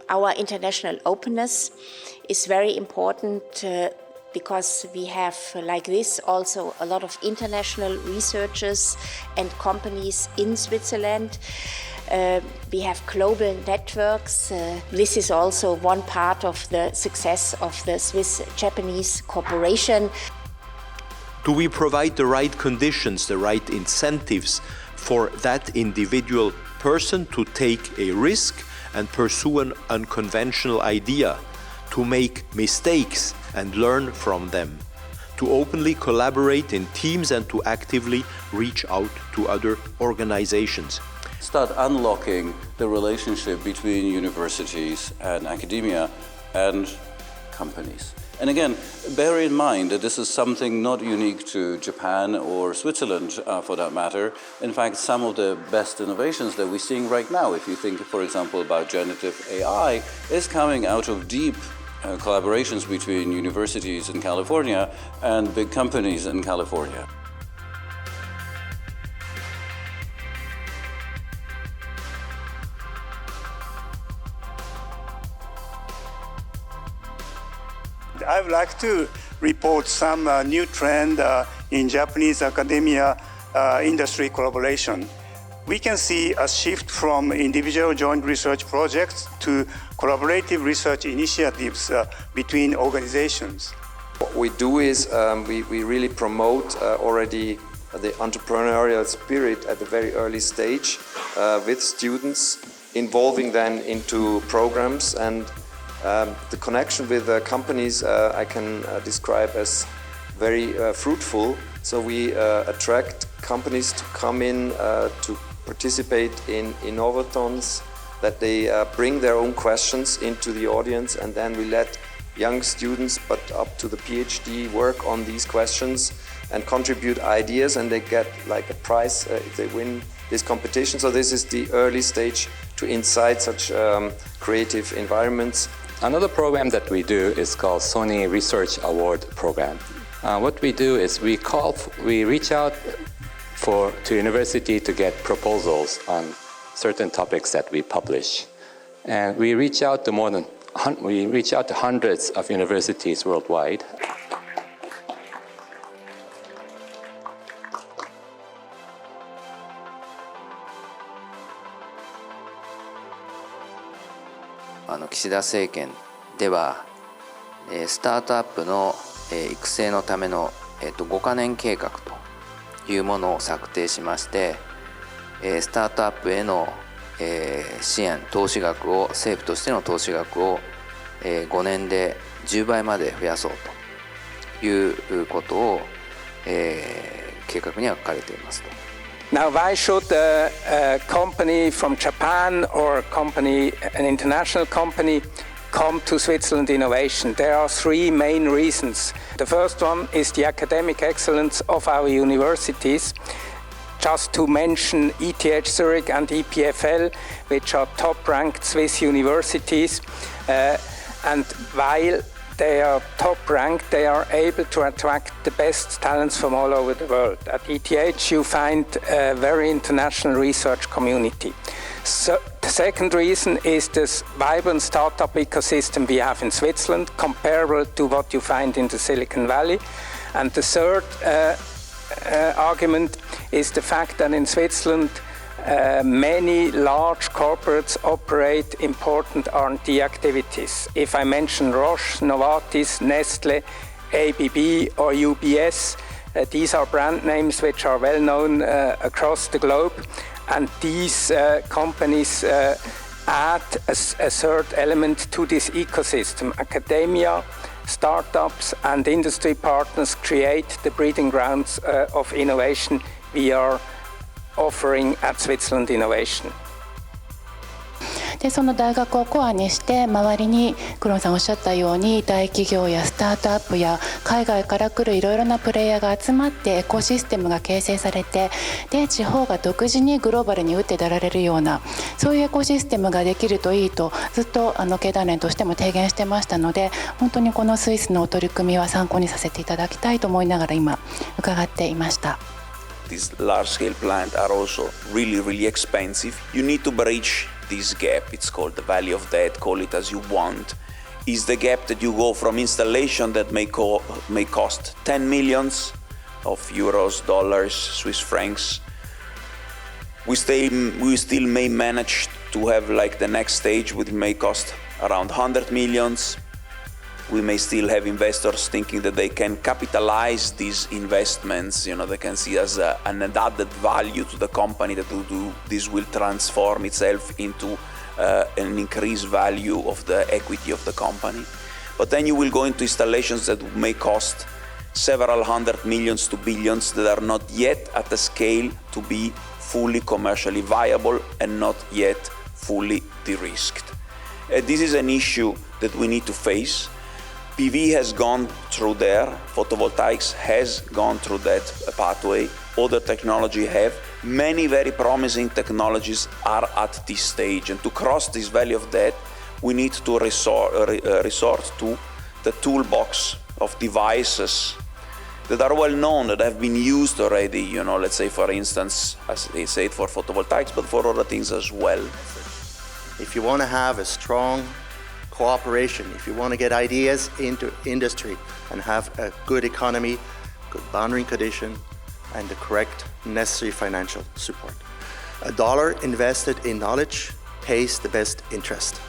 Our international openness is very important because we have, like this, also a lot of international researchers and companies in Switzerland. We have global networks. This is also one part of the success of the Swiss-Japanese cooperation. Do we provide the right conditions, the right incentives for that individual person to take a risk and pursue an unconventional idea, to make mistakes and learn from them, to openly collaborate in teams and to actively reach out to other organizations? Start unlocking the relationship between universities and academia and companies. And again, bear in mind that this is something not unique to Japan or Switzerland, for that matter. In fact, some of the best innovations that we're seeing right now, if you think, for example, about generative AI, is coming out of deep collaborations between universities in California and big companies in California. I would like to report some new trend in Japanese academia industry collaboration. We can see a shift from individual joint research projects to collaborative research initiatives between organizations. What we do is we really promote already the entrepreneurial spirit at a very early stage with students, involving them into programs, and the connection with companies I can describe as very fruitful. So we attract companies to come in to participate in innovathons, that they bring their own questions into the audience, and then we let young students, but up to the PhD, work on these questions and contribute ideas, and they get like a prize if they win this competition. So this is the early stage to incite such creative environments. Another program that we do is called Sony Research Award Program. What we do is we reach out to university to get proposals on certain topics that we publish, and we reach out to hundreds of universities worldwide. 岸田政権ではスタートアップの育成のための5カ年計画というものを策定しまして、スタートアップへの支援、投資額を、政府としての投資額を5年で10倍まで増やそうということを計画には書かれていますと。Now, why should a company from Japan or an international company come to Switzerland Innovation? There are three main reasons. The first one is the academic excellence of our universities. Just to mention ETH Zurich and EPFL, which are top-ranked Swiss universities, and while they are top-ranked, they are able to attract the best talents from all over the world. At ETH, you find a very international research community. So, the second reason is this vibrant startup ecosystem we have in Switzerland, comparable to what you find in the Silicon Valley. And the third argument is the fact that in Switzerland, many large corporates operate important R&D activities. If I mention Roche, Novartis, Nestle, ABB or UBS, these are brand names which are well known across the globe, and these companies add a third element to this ecosystem. Academia, startups and industry partners create the breeding grounds of innovation we are offering at Switzerland Innovation. でその大学をコアにして周りに黒野さんおっしゃったように大企業やスタートアップや海外から来るいろいろなプレイヤーが集まってエコシステムが形成されて、で地方が独自にグローバルに打って出られるようなそういうエコシステムができるといいとずっと経団連としても提言してましたので、本当にこのスイスの取り組みは参考にさせていただきたいと思いながら今伺っていました。These large-scale plants are also really expensive. You need to bridge this gap, it's called the valley of death, call it as you want, is the gap that you go from installation that may cost 10 millions of euros, dollars, Swiss francs. We still may manage to have like the next stage, which may cost around 100 millions. We may still have investors thinking that they can capitalize these investments, they can see as an added value to the company, that this will transform itself into an increased value of the equity of the company. But then you will go into installations that may cost several hundred millions to billions that are not yet at the scale to be fully commercially viable and not yet fully de-risked. This is an issue that we need to face. PV has gone through there, photovoltaics has gone through that pathway, other technology have. Many very promising technologies are at this stage, and to cross this valley of death, we need to resort to the toolbox of devices that are well known, that have been used already, let's say for instance, as they say it for photovoltaics, but for other things as well. If you want to have a strong cooperation, if you want to get ideas into industry and have a good economy, good boundary condition, and the correct necessary financial support. $1 invested in knowledge pays the best interest.